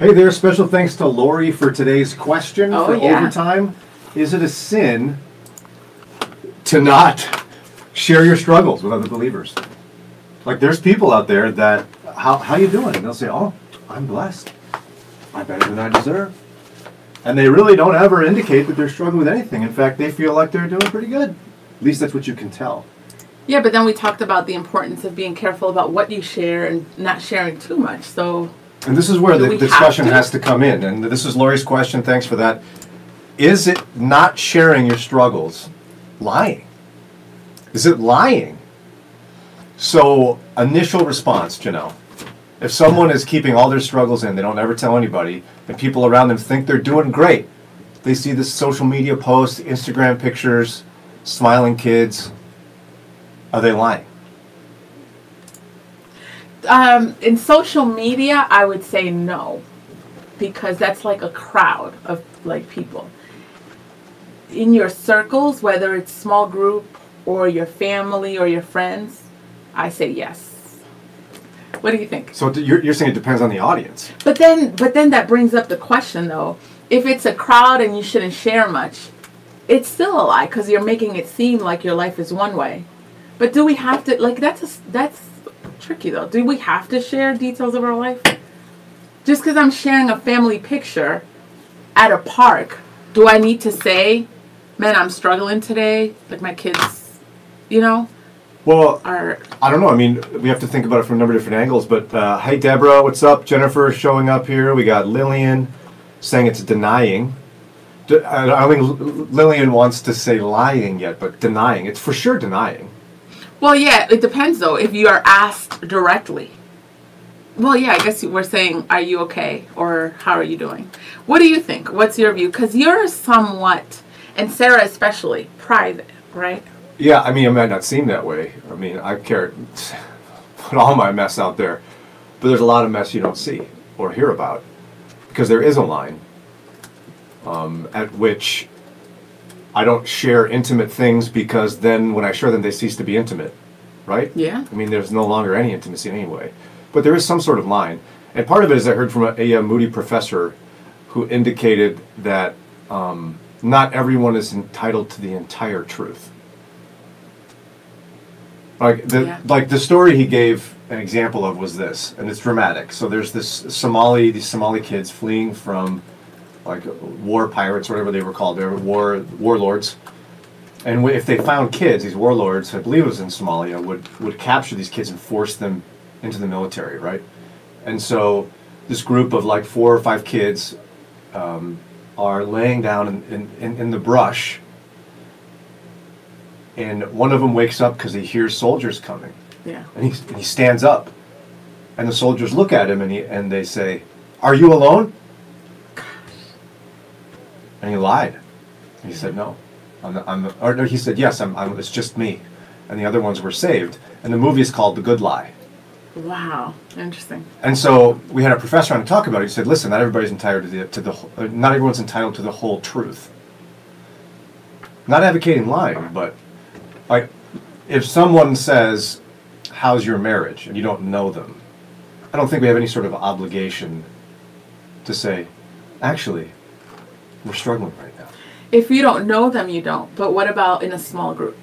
Hey there, special thanks to Lori for today's question for yeah. overtime. Is it a sin to not share your struggles with other believers? Like, there's people out there that, how you doing? And they'll say, oh, I'm blessed. I'm better than I deserve. And they really don't ever indicate that they're struggling with anything. In fact, they feel like they're doing pretty good. At least that's what you can tell. Yeah, but then we talked about the importance of being careful about what you share and not sharing too much. So, and this is where the discussion has to come in. And this is Lori's question. Thanks for that. Is it not sharing your struggles lying? Is it lying? So, initial response, Janelle. If someone is keeping all their struggles in, they don't ever tell anybody, and people around them think they're doing great. They see this social media posts, Instagram pictures, smiling kids. Are they lying? In social media, I would say no, because that's like a crowd of like people. In your circles, whether it's small group or your family or your friends, I say yes. What do you think? So you're saying it depends on the audience. But then that brings up the question though. If it's a crowd and you shouldn't share much, it's still a lie because you're making it seem like your life is one way. But do we have to, like, that's tricky though. Do we have to share details of our life? Just because I'm sharing a family picture at a park, do I need to say, man, I'm struggling today? Like my kids, you know? Well, I don't know. I mean, we have to think about it from a number of different angles. But hey, Deborah, what's up? Jennifer showing up here. We got Lillian saying it's denying. I don't think Lillian wants to say lying yet, but denying. It's for sure denying. Well, yeah, it depends, though, if you are asked directly. Well, yeah, I guess we're saying, are you okay? Or how are you doing? What do you think? What's your view? Because you're somewhat, and Sarah especially, private, right? Yeah, I mean, it might not seem that way. I mean, I put all my mess out there. But there's a lot of mess you don't see or hear about. Because there is a line at which I don't share intimate things because then when I share them, they cease to be intimate, right? Yeah. I mean, there's no longer any intimacy anyway. But there is some sort of line. And part of it is I heard from a Moody professor who indicated that not everyone is entitled to the entire truth. Like the story he gave an example of was this, and it's dramatic. So there's these Somali kids fleeing from like war pirates, whatever they were called. They were warlords. And if they found kids, these warlords, I believe it was in Somalia, would capture these kids and force them into the military, right? And so this group of like 4 or 5 kids are laying down in the brush, and one of them wakes up because he hears soldiers coming. Yeah. And he stands up, and the soldiers look at him and they say, "Are you alone?" And he lied. And he said, "No, or he said, "Yes, it's just me," and the other ones were saved. And the movie is called The Good Lie. Wow, interesting. And so we had a professor on to talk about it. He said, "Listen, not everybody's entitled not everyone's entitled to the whole truth." Not advocating lying, but like if someone says, "How's your marriage?" and you don't know them, I don't think we have any sort of obligation to say, "Actually, we're struggling right now." If you don't know them, you don't. But what about in a small group?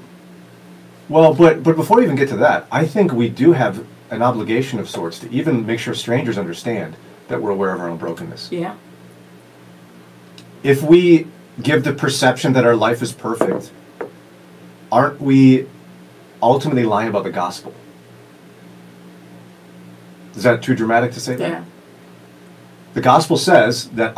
Well, but before we even get to that, I think we do have an obligation of sorts to even make sure strangers understand that we're aware of our own brokenness. Yeah. If we give the perception that our life is perfect, aren't we ultimately lying about the gospel? Is that too dramatic to say that? Yeah. The gospel says that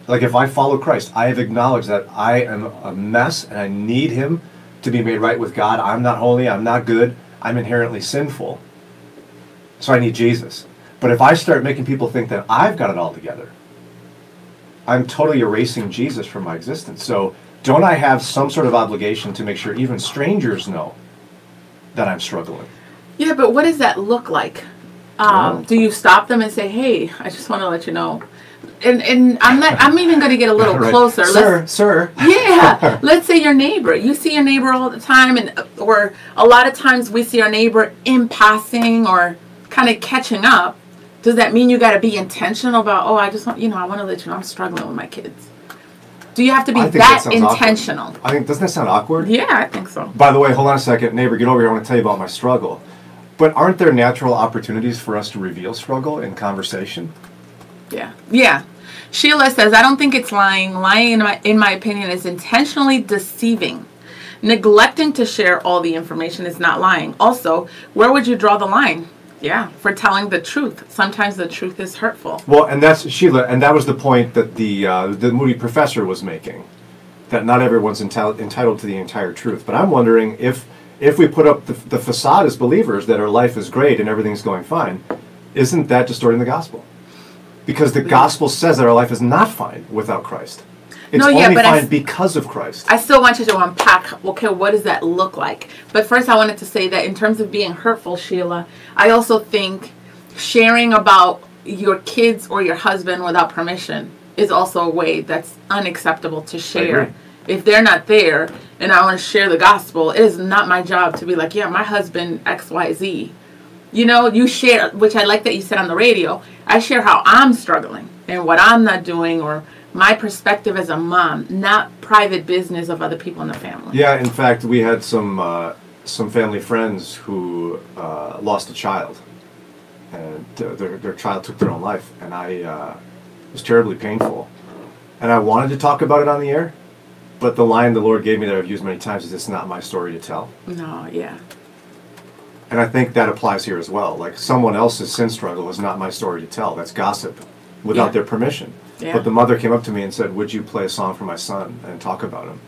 if I follow Christ, I have acknowledged that I am a mess and I need Him to be made right with God. I'm not holy, I'm not good, I'm inherently sinful. So I need Jesus. But if I start making people think that I've got it all together, I'm totally erasing Jesus from my existence. So don't I have some sort of obligation to make sure even strangers know that I'm struggling? Yeah, but what does that look like? Do you stop them and say, "Hey, I just want to let you know," and I'm even going to get a little right. closer. Sir. Yeah. Let's say your neighbor. You see your neighbor all the time, or a lot of times we see our neighbor in passing or kind of catching up, Does that mean you got to be intentional about, oh, I just want, I want to let you know I'm struggling with my kids? Do you have to be that intentional? Awkward. I think, doesn't that sound awkward? Yeah, I think so. By the way, hold on a second. Neighbor, get over here. I want to tell you about my struggle. But aren't there natural opportunities for us to reveal struggle in conversation? Yeah. Yeah. Sheila says, I don't think it's lying. Lying, in my opinion, is intentionally deceiving. Neglecting to share all the information is not lying. Also, where would you draw the line? Yeah, for telling the truth. Sometimes the truth is hurtful. Well, and that's, Sheila, and that was the point that the Moody professor was making, that not everyone's entitled to the entire truth. But I'm wondering if we put up the facade as believers that our life is great and everything's going fine, isn't that distorting the gospel? Because the gospel says that our life is not fine without Christ. It's only fine because of Christ. I still want you to unpack, okay, what does that look like? But first I wanted to say that in terms of being hurtful, Sheila, I also think sharing about your kids or your husband without permission is also a way that's unacceptable to share. If they're not there and I want to share the gospel, it is not my job to be like, yeah, my husband XYZ. You share, which I like that you said on the radio, I share how I'm struggling and what I'm not doing or my perspective as a mom, not private business of other people in the family. Yeah, in fact, we had some family friends who lost a child, and their child took their own life, and it was terribly painful. And I wanted to talk about it on the air, but the line the Lord gave me that I've used many times is, it's not my story to tell. No, yeah. And I think that applies here as well. Like, someone else's sin struggle is not my story to tell. That's gossip without their permission. Yeah. But the mother came up to me and said, would you play a song for my son and talk about him?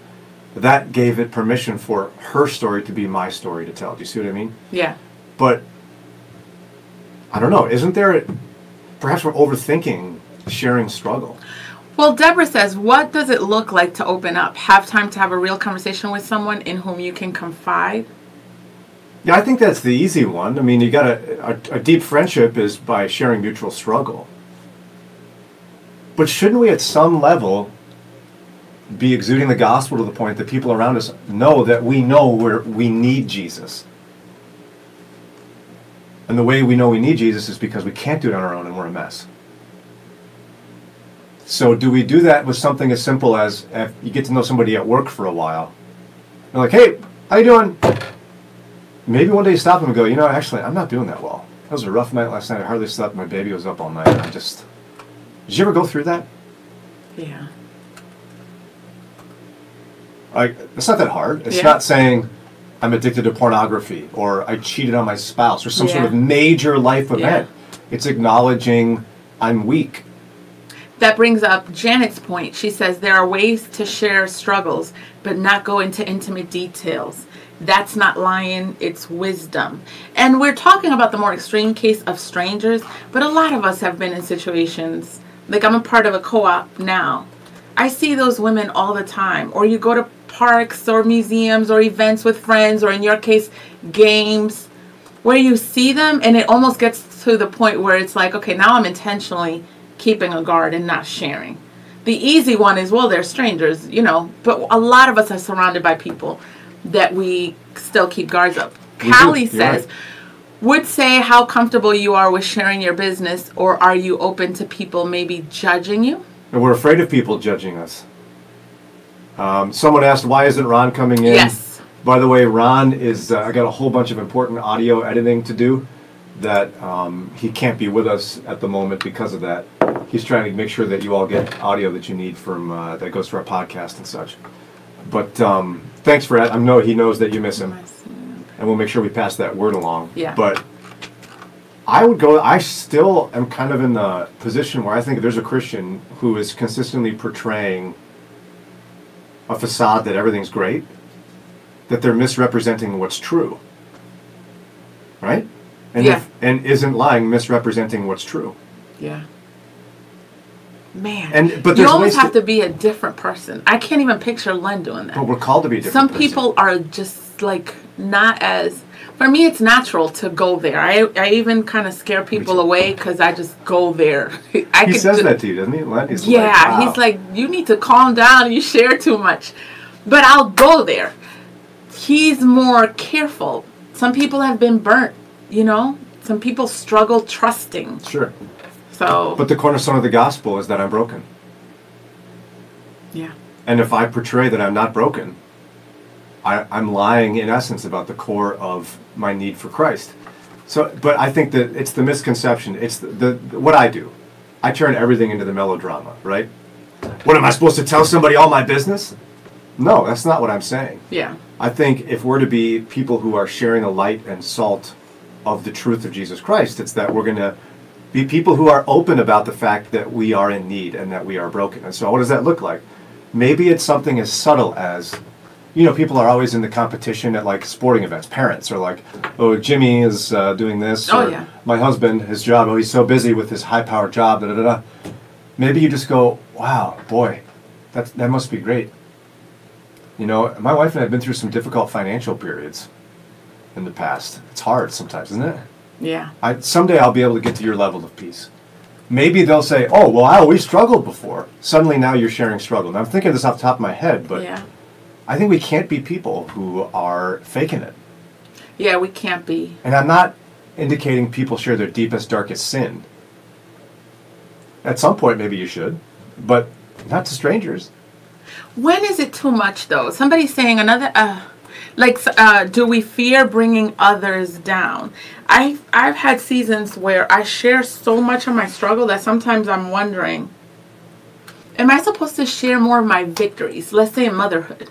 That gave it permission for her story to be my story to tell. Do you see what I mean? Yeah. But, I don't know, isn't there, perhaps we're overthinking sharing struggle. Well, Deborah says, what does it look like to open up? Have time to have a real conversation with someone in whom you can confide? Yeah, I think that's the easy one. I mean, you got a deep friendship is by sharing mutual struggle. But shouldn't we at some level be exuding the gospel to the point that people around us know that we need Jesus? And the way we know we need Jesus is because we can't do it on our own and we're a mess. So do we do that with something as simple as if you get to know somebody at work for a while? They're like, hey, how you doing? Maybe one day you stop them and go, actually, I'm not doing that well. That was a rough night last night. I hardly slept. My baby was up all night. Did you ever go through that? Yeah. It's not that hard. It's not saying I'm addicted to pornography or I cheated on my spouse or some sort of major life event. It's acknowledging I'm weak. That brings up Janet's point. She says there are ways to share struggles, but not go into intimate details. That's not lying, it's wisdom. And we're talking about the more extreme case of strangers, but a lot of us have been in situations, like I'm a part of a co-op now. I see those women all the time. Or you go to parks or museums or events with friends, or in your case, games, where you see them and it almost gets to the point where it's like, okay, now I'm intentionally keeping a guard and not sharing. The easy one is, well, they're strangers, but a lot of us are surrounded by people that we still keep guards up. Callie says, would say how comfortable you are with sharing your business, or are you open to people maybe judging you? And we're afraid of people judging us. Someone asked, why isn't Ron coming in? Yes. By the way, Ron is, I got a whole bunch of important audio editing to do that he can't be with us at the moment because of that. He's trying to make sure that you all get audio that you need from that goes to our podcast and such. But thanks for that. I know he knows that you miss him. And we'll make sure we pass that word along. Yeah. But I still am kind of in the position where I think if there's a Christian who is consistently portraying a facade that everything's great, that they're misrepresenting what's true. Right? And and isn't lying, misrepresenting what's true. Yeah. Man, but you always have to be a different person. I can't even picture Len doing that. But we're called to be a different person. Some people are just like not as... For me, it's natural to go there. I even kind of scare people away because I just go there. He says that to you, doesn't he? Len? He's like, wow. He's like, you need to calm down. You share too much. But I'll go there. He's more careful. Some people have been burnt, some people struggle trusting. Sure. So. But the cornerstone of the gospel is that I'm broken. Yeah. And if I portray that I'm not broken, I'm lying in essence about the core of my need for Christ. So, but I think that it's the misconception. It's the what I do. I turn everything into the melodrama, right? What am I supposed to tell somebody all my business? No, that's not what I'm saying. Yeah. I think if we're to be people who are sharing the light and salt of the truth of Jesus Christ, it's that we're going to be people who are open about the fact that we are in need and that we are broken. And so what does that look like? Maybe it's something as subtle as, people are always in the competition at like sporting events. Parents are like, oh, Jimmy is doing this. Oh, or yeah. My husband, his job, oh, he's so busy with his high-powered job, da da da da. Maybe you just go, wow, boy, that must be great. My wife and I have been through some difficult financial periods in the past. It's hard sometimes, isn't it? Yeah. Someday I'll be able to get to your level of peace. Maybe they'll say, oh, well, I always struggled before. Suddenly now you're sharing struggle. And I'm thinking this off the top of my head, but yeah. I think we can't be people who are faking it. Yeah, we can't be. And I'm not indicating people share their deepest, darkest sin. At some point, maybe you should, but not to strangers. When is it too much, though? Somebody's saying do we fear bringing others down? I've had seasons where I share so much of my struggle that sometimes I'm wondering, am I supposed to share more of my victories? Let's say in motherhood.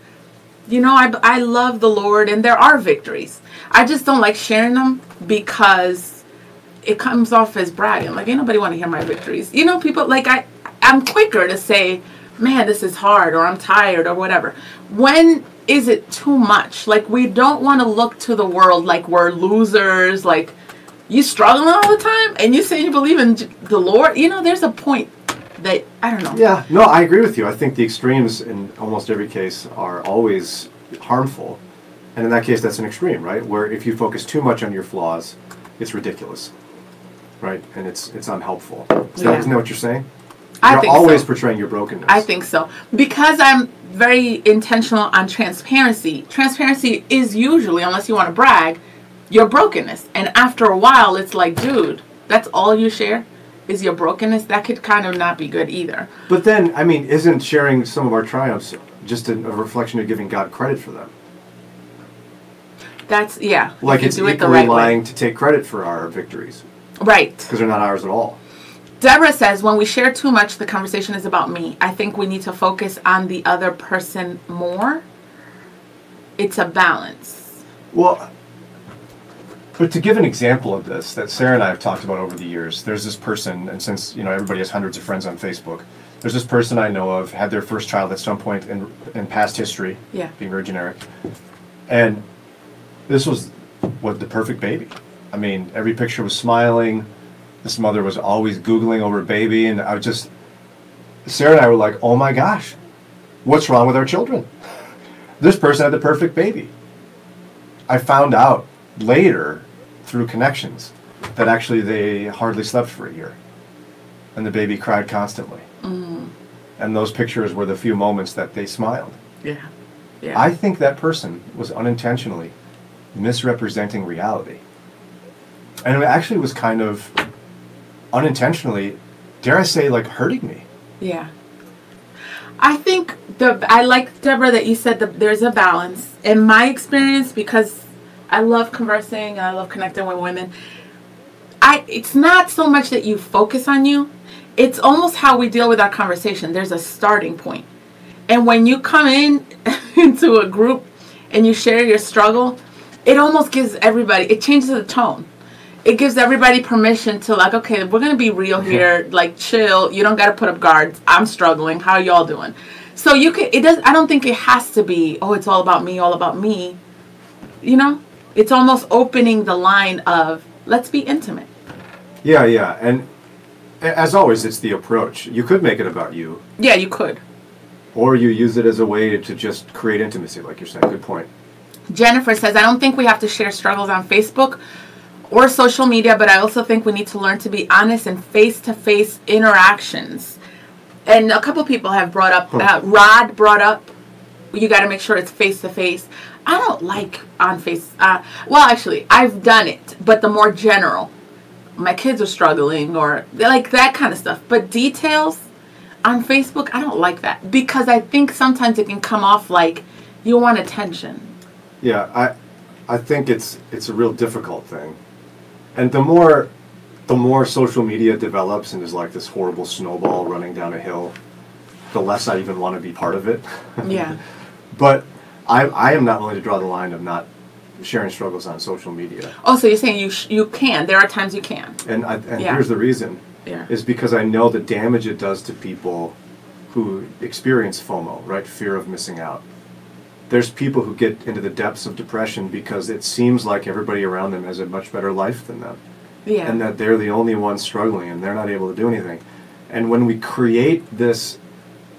I love the Lord, and there are victories. I just don't like sharing them because it comes off as bragging. Like, ain't nobody want to hear my victories. People, like, I'm quicker to say, man, this is hard, or I'm tired, or whatever. When is it too much? Like, we don't want to look to the world like we're losers, like, you struggling all the time, and you say you believe in the Lord. There's a point that, I don't know. Yeah, no, I agree with you. I think the extremes in almost every case are always harmful. And in that case, that's an extreme, right? Where if you focus too much on your flaws, it's ridiculous, right? And it's unhelpful. Isn't that what you're saying? You're always portraying your brokenness. I think so. Because I'm very intentional on transparency. Transparency is usually, unless you want to brag, your brokenness. And after a while, it's like, dude, that's all you share is your brokenness? That could kind of not be good either. But then, isn't sharing some of our triumphs just a reflection of giving God credit for them? That's, yeah. Like it's equally lying to take credit for our victories. Right. Because they're not ours at all. Deborah says, when we share too much, the conversation is about me. I think we need to focus on the other person more. It's a balance. Well, but to give an example of this that Sarah and I have talked about over the years, there's this person, and since everybody has hundreds of friends on Facebook, there's this person I know of, had their first child at some point in past history, being very generic, and this was the perfect baby. Every picture was smiling. This mother was always Googling over baby, and Sarah and I were like, oh my gosh, what's wrong with our children? This person had the perfect baby. I found out later, through connections, that actually they hardly slept for a year. And the baby cried constantly. Mm. And those pictures were the few moments that they smiled. Yeah. I think that person was unintentionally misrepresenting reality. And it actually was kind of unintentionally, dare I say, like hurting me. Yeah. I think I like, Deborah, that you said that there's a balance. In my experience, because I love conversing and I love connecting with women, it's not so much that you focus on you. It's almost how we deal with our conversation. There's a starting point. And when you come into a group and you share your struggle, it almost gives everybody, it changes the tone. It gives everybody permission to, like, okay, we're going to be real here, like, chill. You don't got to put up guards. I'm struggling. How are y'all doing? So I don't think it has to be, oh, it's all about me, all about me. It's almost opening the line of, let's be intimate. Yeah. And as always, it's the approach. You could make it about you. Yeah, you could. Or you use it as a way to just create intimacy, like you're saying. Good point. Jennifer says, I don't think we have to share struggles on Facebook or social media, but I also think we need to learn to be honest in face-to-face interactions. And a couple people have brought up, Rod brought up, you got to make sure it's face-to-face. I don't like on face, well, actually, I've done it, but the more general. my kids are struggling, or like that kind of stuff. But details on Facebook, I don't like that, because I think sometimes it can come off like you want attention. Yeah, I think it's a real difficult thing. And the more social media develops and is like this horrible snowball running down a hill, the less I even want to be part of it. Yeah. But I am not willing to draw the line of not sharing struggles on social media. Oh, so you're saying you can. There are times you can. And here's the reason. Yeah. Is because I know the damage it does to people who experience FOMO, right? Fear of missing out. There's people who get into the depths of depression because it seems like everybody around them has a much better life than them. Yeah. And that they're the only ones struggling and they're not able to do anything. And when we create this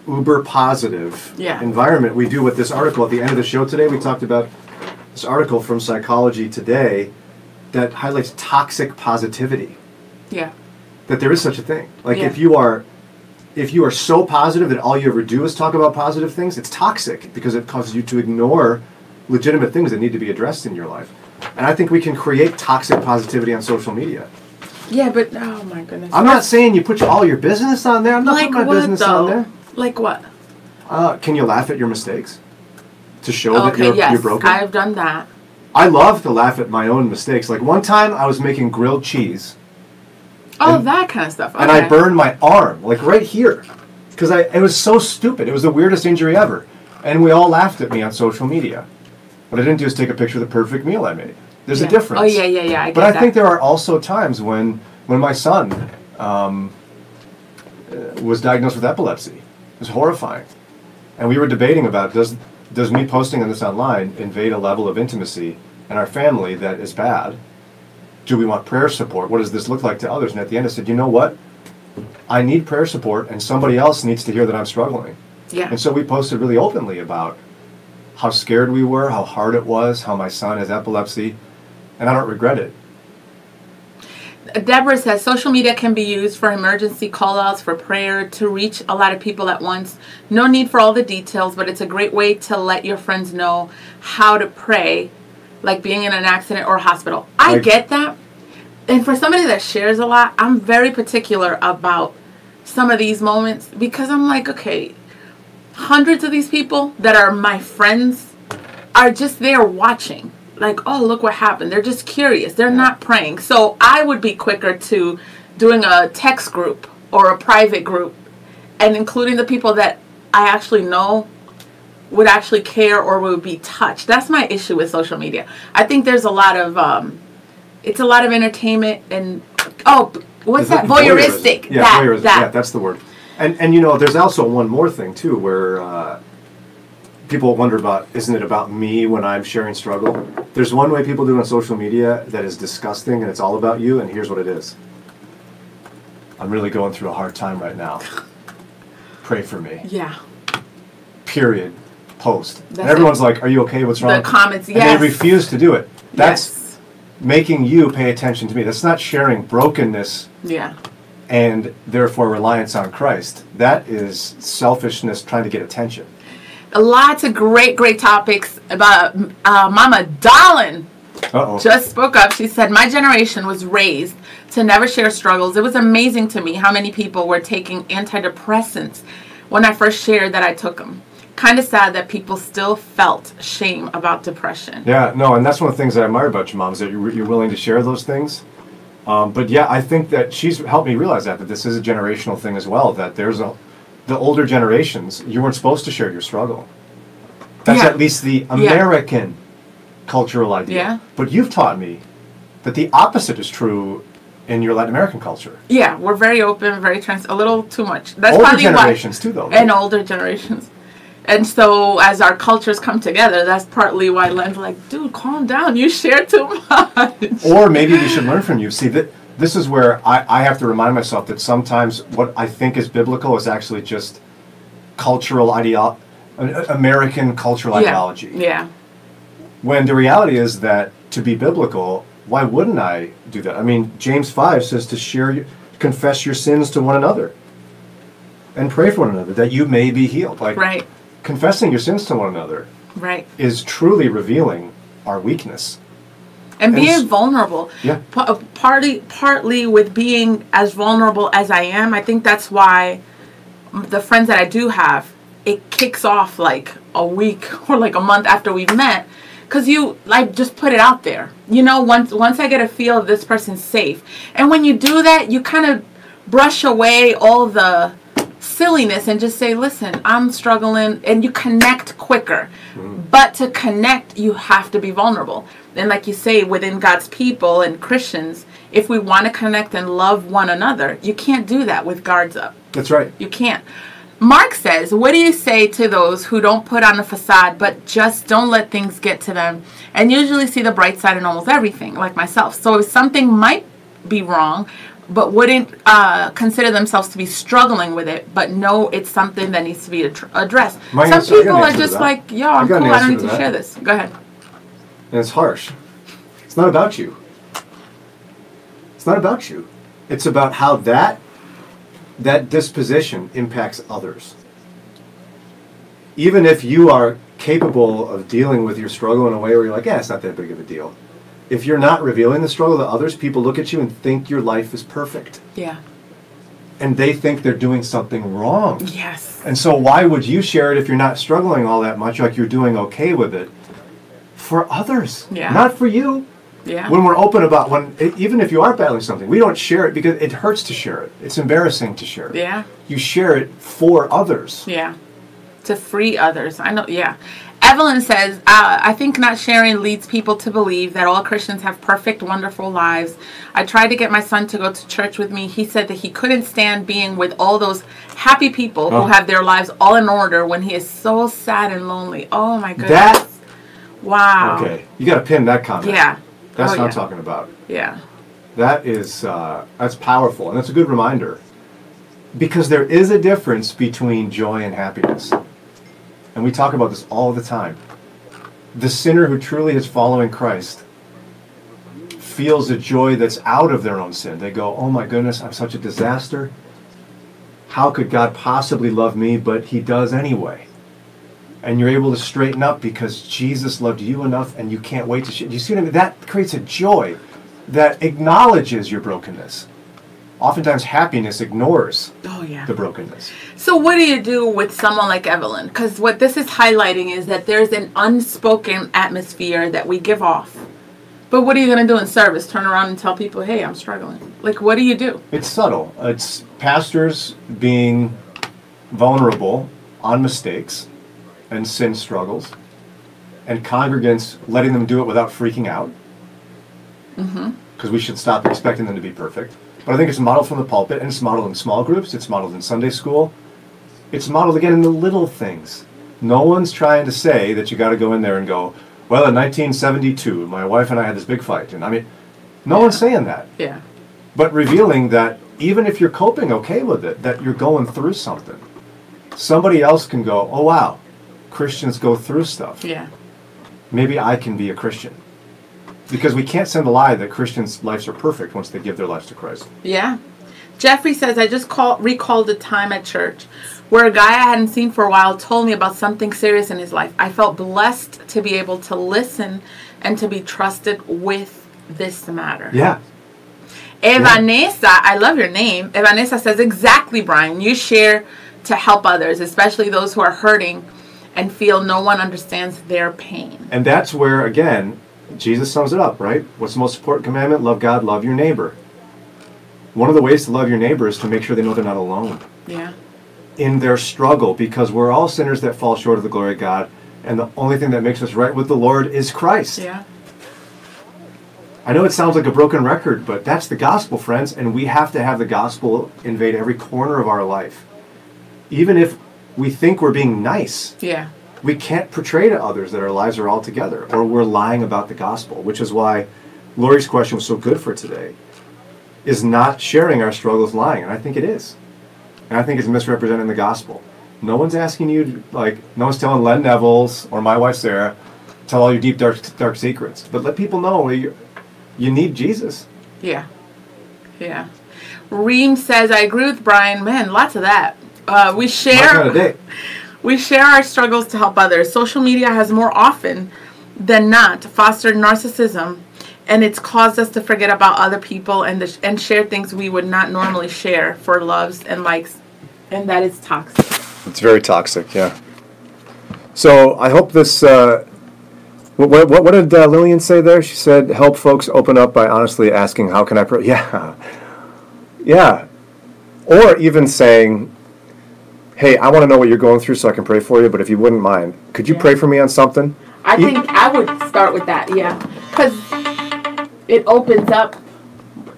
uber positive environment, we do what this article at the end of the show today, we talked about this article from Psychology Today that highlights toxic positivity. Yeah. That there is such a thing. Like if you are so positive that all you ever do is talk about positive things, it's toxic because it causes you to ignore legitimate things that need to be addressed in your life. And I think we can create toxic positivity on social media. Yeah, but oh my goodness. I'm not saying you put all your business on there. I'm not putting my business on there. Like what? Can you laugh at your mistakes? To show that you're broken? I've done that. I love to laugh at my own mistakes. Like one time I was making grilled cheese. Oh, that kind of stuff. Okay. And I burned my arm, like right here. Because it was so stupid. It was the weirdest injury ever. And we all laughed at me on social media. What I didn't do is take a picture of the perfect meal I made. There's a difference. Oh, yeah. I get but I think there are also times when my son was diagnosed with epilepsy. It was horrifying. And we were debating about, does me posting on this online invade a level of intimacy in our family that is bad? Do we want prayer support? What does this look like to others? And at the end I said, you know what? I need prayer support and somebody else needs to hear that I'm struggling. Yeah. And so we posted really openly about how scared we were, how hard it was, how my son has epilepsy, and I don't regret it. Deborah says social media can be used for emergency call-outs, for prayer, to reach a lot of people at once. No need for all the details, but it's a great way to let your friends know how to pray, like being in an accident or hospital. I get that. And for somebody that shares a lot, I'm very particular about some of these moments because I'm like, okay, hundreds of these people that are my friends are just there watching. Like, oh, look what happened. They're just curious. They're not praying. So I would be quicker to doing a text group or a private group and including the people that I actually know would actually care or would be touched. That's my issue with social media. I think there's a lot of, it's a lot of entertainment and, what's that? Voyeuristic. Yeah, voyeurism. Yeah, that's the word. And you know, there's also one more thing too where people wonder about, isn't it about me when I'm sharing struggle? There's one way people do it on social media that is disgusting and it's all about you, and here's what it is. I'm really going through a hard time right now. Pray for me. Yeah. Period. Post. And everyone's like, are you okay? What's wrong? The comments, and they refuse to do it. That's making you pay attention to me. That's not sharing brokenness. Yeah. And therefore reliance on Christ. That is selfishness trying to get attention. Lots of great topics about Mama Darlin. Just spoke up. She said, my generation was raised to never share struggles. It was amazing to me how many people were taking antidepressants when I first shared that I took them. Kind of sad that people still felt shame about depression. Yeah, no, and that's one of the things I admire about your mom is that you're willing to share those things. But yeah, I think that she's helped me realize that this is a generational thing as well, that there's the older generations, you weren't supposed to share your struggle. That's at least the American cultural idea. Yeah. But you've taught me that the opposite is true in your Latin American culture. Yeah, we're very open, very a little too much. That's older generations too, though. Right? And older generations. And so as our cultures come together, that's partly why Len's like, dude, calm down, you share too much. Or maybe we should learn from you. See, this is where I have to remind myself that sometimes what I think is biblical is actually just cultural American cultural ideology. Yeah. When the reality is that to be biblical, why wouldn't I do that? I mean, James 5 says to confess your sins to one another and pray for one another that you may be healed. Like, right. Confessing your sins to one another is truly revealing our weakness. And being vulnerable. Yeah. Partly with being as vulnerable as I am, I think that's why the friends that I do have, it kicks off like a week or like a month after we've met. Because you like just put it out there. You know, once I get a feel of this person's safe. And when you do that, you kind of brush away all the silliness and just say, listen, I'm struggling, and you connect quicker. But to connect, you have to be vulnerable. And like you say, within God's people and Christians, if we want to connect and love one another, you can't do that with guards up. That's right. You can't. Mark says, what do you say to those who don't put on a facade but just don't let things get to them and usually see the bright side in almost everything, like myself? So if something might be wrong but wouldn't consider themselves to be struggling with it, but know it's something that needs to be addressed. Some people are just like, yo, I'm cool, I don't need to share this. Go ahead. And it's harsh. It's not about you. It's not about you. It's about how that disposition impacts others. Even if you are capable of dealing with your struggle in a way where you're like, yeah, it's not that big of a deal. If you're not revealing the struggle to others, people look at you and think your life is perfect. Yeah. And they think they're doing something wrong. Yes. And so why would you share it if you're not struggling all that much, like you're doing okay with it? For others. Yeah. Not for you. Yeah. When we're open about even if you are battling something, we don't share it because it hurts to share it. It's embarrassing to share it. Yeah. You share it for others. Yeah. To free others. I know. Yeah. Evelyn says, I think not sharing leads people to believe that all Christians have perfect, wonderful lives. I tried to get my son to go to church with me. He said that he couldn't stand being with all those happy people who have their lives all in order when he is so sad and lonely. Oh my goodness. Wow. Okay. You got to pin that comment. Yeah. That's what I'm talking about. Yeah. That is, that's powerful. And that's a good reminder. Because there is a difference between joy and happiness. And we talk about this all the time. The sinner who truly is following Christ feels a joy that's out of their own sin. They go, oh my goodness, I'm such a disaster. How could God possibly love me? But he does anyway. And you're able to straighten up because Jesus loved you enough and you can't wait to you see what I mean? That creates a joy that acknowledges your brokenness. Oftentimes happiness ignores the brokenness. So what do you do with someone like Evelyn? Because what this is highlighting is that there's an unspoken atmosphere that we give off. But what are you going to do in service? Turn around and tell people, hey, I'm struggling. Like, what do you do? It's subtle. It's pastors being vulnerable on mistakes and sin struggles, and congregants letting them do it without freaking out. Because we should stop expecting them to be perfect. But I think it's modeled from the pulpit, and it's modeled in small groups, it's modeled in Sunday school. It's modeled again in the little things. No one's trying to say that you got to go in there and go, well, in 1972, my wife and I had this big fight. And I mean, no one's saying that. Yeah. But revealing that even if you're coping okay with it, that you're going through something. Somebody else can go, oh wow, Christians go through stuff. Yeah. Maybe I can be a Christian. Because we can't send the lie that Christians' lives are perfect once they give their lives to Christ. Yeah. Jeffrey says, I just recalled a time at church where a guy I hadn't seen for a while told me about something serious in his life. I felt blessed to be able to listen and to be trusted with this matter. Yeah. Evanesa, I love your name. Evanesa says, exactly, Brian. You share to help others, especially those who are hurting and feel no one understands their pain. And that's where, again, Jesus sums it up, right? What's the most important commandment? Love God, love your neighbor. One of the ways to love your neighbor is to make sure they know they're not alone. Yeah. In their struggle, because we're all sinners that fall short of the glory of God, and the only thing that makes us right with the Lord is Christ. Yeah. I know it sounds like a broken record, but that's the gospel, friends, and we have to have the gospel invade every corner of our life. Even if we think we're being nice. Yeah. We can't portray to others that our lives are all together, or we're lying about the gospel, which is why Lori's question was so good for today, is not sharing our struggles lying, and I think it is. And I think it's misrepresenting the gospel. No one's asking you, no one's telling Len Neville's or my wife Sarah, tell all your deep, dark secrets. But let people know you need Jesus. Yeah. Yeah. Reem says, I agree with Brian. Man, lots of that. We share our struggles to help others. Social media has more often than not fostered narcissism and it's caused us to forget about other people and share things we would not normally share for loves and likes, and that is toxic. It's very toxic, yeah. So I hope this. What did Lillian say there? She said, "Help folks open up by honestly asking, how can I pray?" Yeah, yeah. Or even saying, "Hey, I want to know what you're going through, so I can pray for you. But if you wouldn't mind, could you pray for me on something?" I think I would start with that, yeah, because it opens up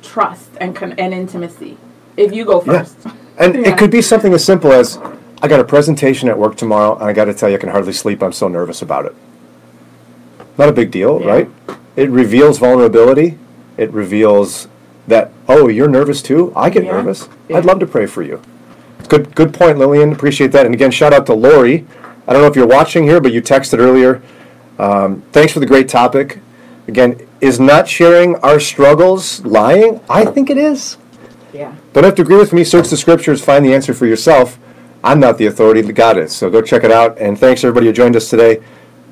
trust and intimacy. If you go first, and it could be something as simple as, "I got a presentation at work tomorrow, and I got to tell you, I can hardly sleep. I'm so nervous about it." Not a big deal, right? It reveals vulnerability. It reveals that, oh, you're nervous too? I get nervous. I'd love to pray for you. Good point, Lillian. Appreciate that. And again, shout out to Lori. I don't know if you're watching here, but you texted earlier. Thanks for the great topic. Again, is not sharing our struggles lying? I think it is. Yeah. Don't have to agree with me. Search the scriptures. Find the answer for yourself. I'm not the authority. God is. So go check it out. And thanks, everybody who joined us today.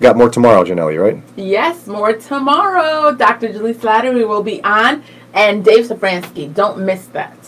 Got more tomorrow, Janelle, right? Yes, more tomorrow. Dr. Julie Slattery will be on, and Dave Safransky. Don't miss that.